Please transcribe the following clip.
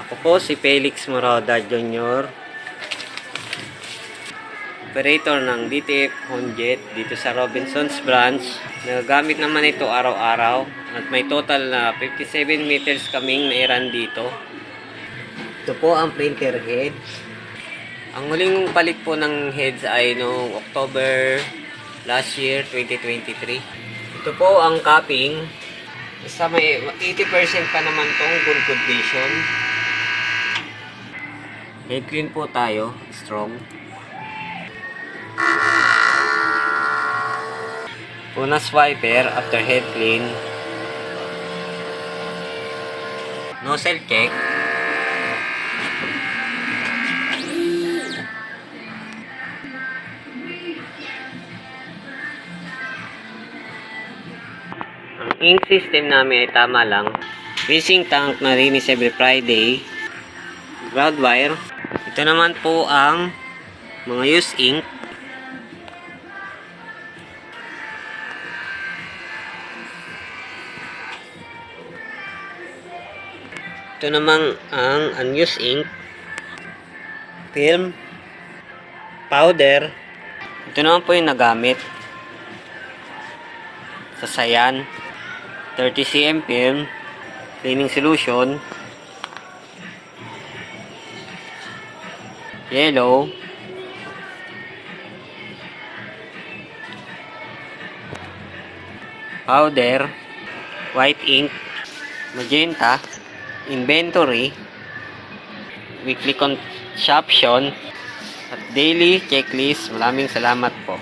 Ako po si Felix Moroda Jr., operator ng DTF Honjet dito sa Robinsons Branch. Nagagamit naman ito araw-araw at may total na 57 meters kaming nairan dito. Ito po ang printer head. Ang huling palit po ng heads ay noong October last year, 2023. Ito po ang capping. Basta may 80% pa naman tong good condition. Head clean po tayo, strong. Una swiper after head clean. Nozzle check. Ang ink system namin ay tama lang. Greasing tank na rinis every Friday. Ground wire. Ito naman po ang mga used ink. Ito naman ang unused ink, film, powder. Ito naman po yung nagamit sa Sayan, 30 cm film, cleaning solution, yellow, powder, white ink, magenta, inventory, weekly consumption, at daily checklist. Maraming salamat po.